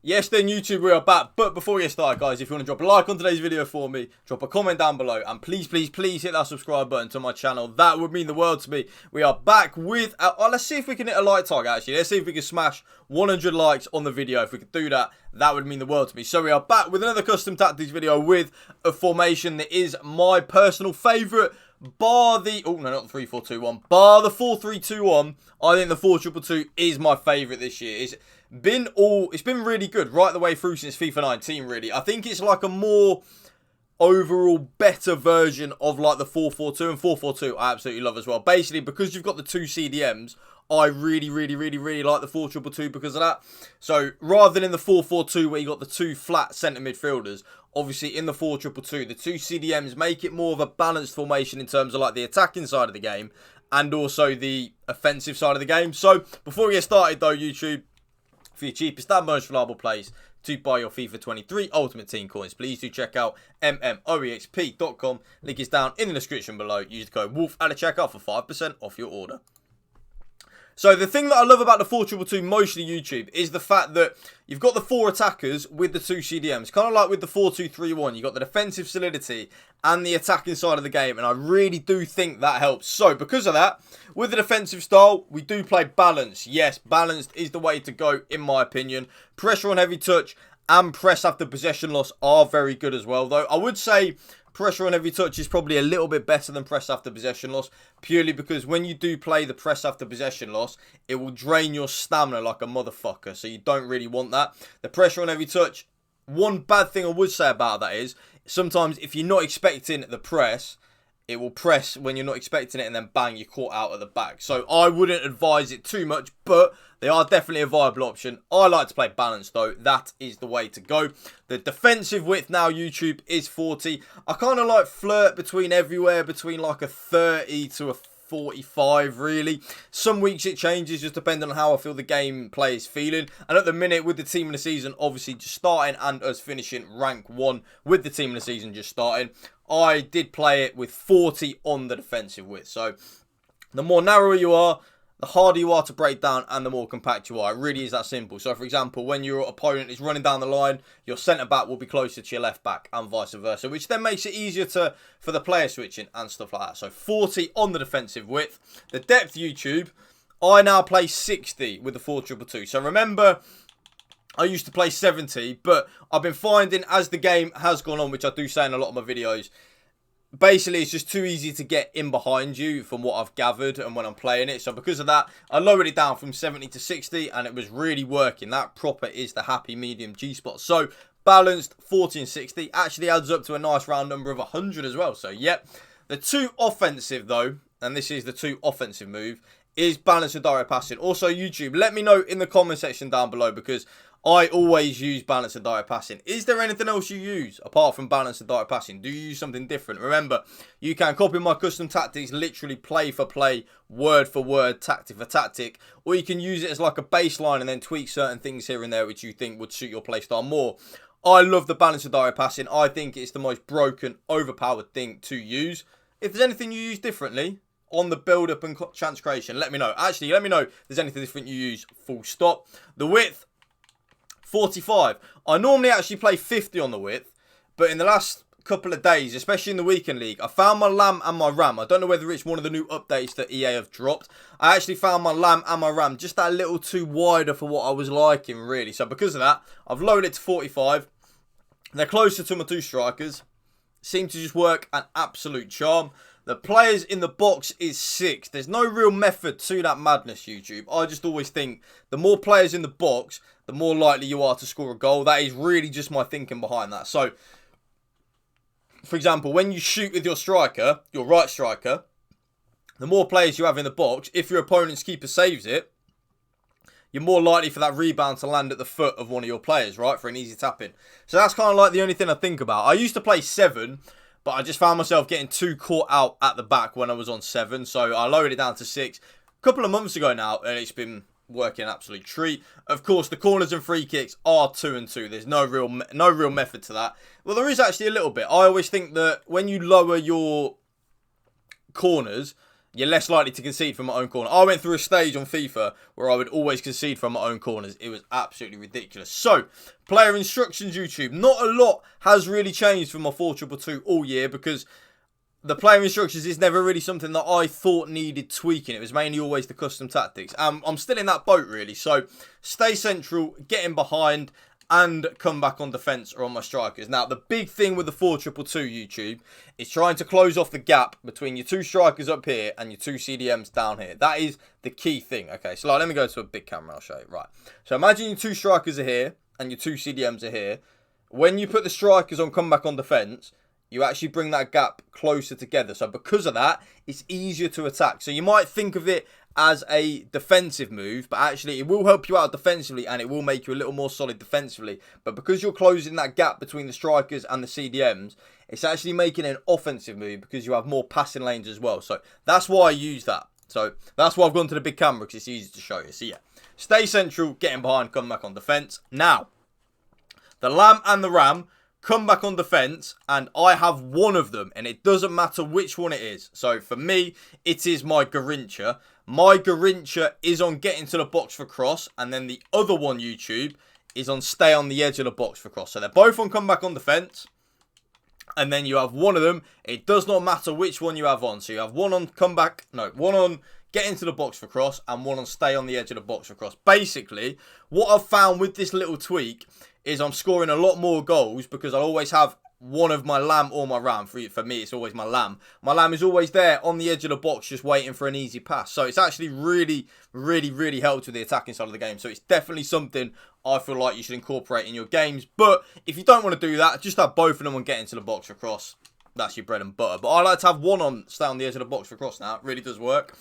Yes, then YouTube, we are back. But before we get started, guys, if you want to drop a like on today's video for me, drop a comment down below, and please hit that subscribe button to my channel. That would mean the world to me. We are back with, let's see if we can hit a like target, actually. Let's see if we can smash 100 likes on the video. If we could do that, that would mean the world to me. So we are back with another custom tactics video with a formation that is my personal favourite. Bar the, oh no, not the 3-4-2-1, bar the 4-3-2-1. I think the 4-2-2 is my favourite this year. It's been really good right the way through since FIFA 19, really. I think it's like a more overall better version of like the 4-4-2, and 4-4-2 I absolutely love as well. Basically, because you've got the two CDMs, I really like the 4-2-2 because of that. So rather than in the 4-4-2 where you got the two flat centre midfielders, obviously in the 4-2-2, the two CDMs make it more of a balanced formation in terms of like the attacking side of the game and also the offensive side of the game. So before we get started though, YouTube, for your cheapest and most reliable place to buy your FIFA 23 Ultimate Team coins, please do check out mmoexp.com. Link is down in the description below. Use the code WOLF at the checkout for 5% off your order. So the thing that I love about the 4-2-2, mostly YouTube, is the fact that you've got the four attackers with the two CDMs. Kind of like with the 4-2-3-1. You've got the defensive solidity and the attacking side of the game. And I really do think that helps. So because of that, with the defensive style, we do play balance. Yes, balanced is the way to go, in my opinion. Pressure on heavy touch and press after possession loss are very good as well. Though I would say pressure on heavy touch is probably a little bit better than press after possession loss, purely because when you do play the press after possession loss, it will drain your stamina like a motherfucker, so you don't really want that. The pressure on heavy touch, one bad thing I would say about that is, sometimes if you're not expecting the press, it will press when you're not expecting it and then bang, you're caught out at the back. So I wouldn't advise it too much, but they are definitely a viable option. I like to play balance though. That is the way to go. The defensive width now, YouTube, is 40. I kind of like flirt between everywhere, between like a 30 to a 45 really. Some weeks it changes just depending on how I feel the gameplay is feeling. And at the minute with the team of the season obviously just starting and us finishing rank 1 with the team of the season just starting, I did play it with 40 on the defensive width. So the more narrower you are, the harder you are to break down and the more compact you are. It really is that simple. So for example, when your opponent is running down the line, your centre back will be closer to your left back and vice versa, which then makes it easier for the player switching and stuff like that. So 40 on the defensive width. The depth, YouTube, I now play 60 with the 4-2-2. So remember, I used to play 70, but I've been finding as the game has gone on, which I do say in a lot of my videos, basically it's just too easy to get in behind you from what I've gathered and when I'm playing it. So because of that, I lowered it down from 70 to 60 and it was really working. That proper is the happy medium G-spot. So balanced 40 and 60 actually adds up to a nice round number of 100 as well. So yep, the two offensive though, and this is the two offensive move, is balance and direct passing. Also YouTube, let me know in the comment section down below, because I always use balance and direct passing. Is there anything else you use apart from balance and direct passing? Do you use something different? Remember, you can copy my custom tactics literally play for play, word for word, tactic for tactic, or you can use it as like a baseline and then tweak certain things here and there which you think would suit your playstyle more. I love the balance and direct passing. I think it's the most broken, overpowered thing to use. If there's anything you use differently on the build-up and chance creation, let me know. Actually, let me know if there's anything different you use, full stop. The width, 45. I normally actually play 50 on the width, but in the last couple of days, especially in the weekend league, I found my LAM and my RAM. I don't know whether it's one of the new updates that EA have dropped. I actually found my LAM and my RAM just a little too wider for what I was liking, really. So because of that, I've lowered it to 45. They're closer to my two strikers. Seem to just work an absolute charm. The players in the box is 6. There's no real method to that madness, YouTube. I just always think the more players in the box, the more likely you are to score a goal. That is really just my thinking behind that. So, for example, when you shoot with your striker, your right striker, the more players you have in the box, if your opponent's keeper saves it, you're more likely for that rebound to land at the foot of one of your players, right? For an easy tap-in. So that's kind of like the only thing I think about. I used to play 7, but I just found myself getting too caught out at the back when I was on 7. So I lowered it down to 6 a couple of months ago now, and it's been working an absolute treat. Of course, the corners and free kicks are 2 and 2. There's no real method to that. Well, there is actually a little bit. I always think that when you lower your corners, you're less likely to concede from my own corner. I went through a stage on FIFA where I would always concede from my own corners. It was absolutely ridiculous. So, player instructions, YouTube. Not a lot has really changed from my 4-2-2 all year because the player instructions is never really something that I thought needed tweaking. It was mainly always the custom tactics. I'm still in that boat, really. So, stay central, get in behind, and come back on defence or on my strikers. Now, the big thing with the 4-2-2 YouTube is trying to close off the gap between your 2 strikers up here and your 2 CDMs down here. That is the key thing. Okay, so like, let me go to a big camera. I'll show you. Right. So imagine your 2 strikers are here and your 2 CDMs are here. When you put the strikers on come back on defence, you actually bring that gap closer together. So because of that, it's easier to attack. So you might think of it as a defensive move, but actually it will help you out defensively and it will make you a little more solid defensively. But because you're closing that gap between the strikers and the CDMs, it's actually making an offensive move because you have more passing lanes as well. So that's why I use that. So that's why I've gone to the big camera, because it's easy to show you. So yeah, stay central, getting behind, come back on defense. Now, the Lamb and the Ram come back on defense, and I have one of them, and it doesn't matter which one it is. So for me, it is my Garincha. My Garincha is on getting to the box for cross, and then the other one, YouTube, is on stay on the edge of the box for cross. So they're both on come back on defense, and then you have one of them. It does not matter which one you have on. So you have one on come back, no, one on get into the box for cross, and one on stay on the edge of the box for cross. Basically, what I've found with this little tweak is I'm scoring a lot more goals because I always have one of my Lamb or my Ram. For me, it's always my Lamb. My Lamb is always there on the edge of the box just waiting for an easy pass. So it's actually really helped with the attacking side of the game. So it's definitely something I feel like you should incorporate in your games. But if you don't want to do that, just have both of them on getting to the box for cross. That's your bread and butter. But I like to have one on stay on the edge of the box for cross now. It really does work.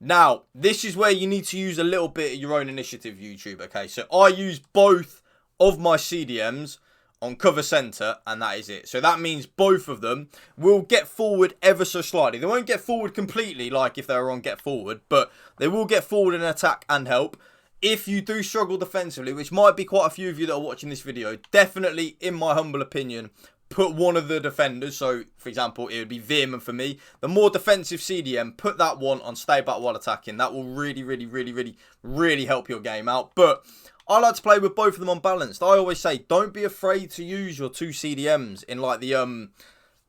Now, this is where you need to use a little bit of your own initiative, YouTube. Okay, so I use both of my CDMs on cover centre, and that is it. So that means both of them will get forward ever so slightly. They won't get forward completely like if they were on get forward, but they will get forward in attack and help. If you do struggle defensively, which might be quite a few of you that are watching this video, definitely, in my humble opinion, put one of the defenders. So, for example, it would be Veerman for me. The more defensive CDM, put that one on stay back while attacking. That will really help your game out. But I like to play with both of them unbalanced. I always say, don't be afraid to use your 2 CDMs in like the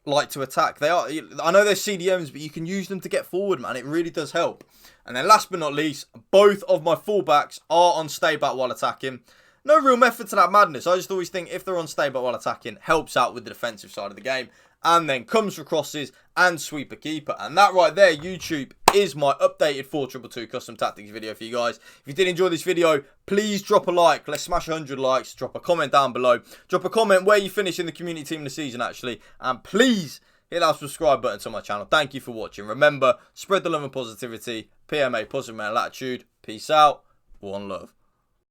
like to attack. They are, I know they're CDMs, but you can use them to get forward, man. It really does help. And then last but not least, both of my fullbacks are on stay back while attacking. No real method to that madness. I just always think if they're on stay back while attacking, helps out with the defensive side of the game. And then comes for crosses and sweeper keeper. And that right there, YouTube, is my updated 4-2-2 custom tactics video for you guys. If you did enjoy this video, please drop a like. Let's smash 100 likes. Drop a comment down below. Drop a comment where you finish in the community team of the season, actually. And please hit that subscribe button to my channel. Thank you for watching. Remember, spread the love and positivity. PMA, positive man, latitude. Peace out. One love.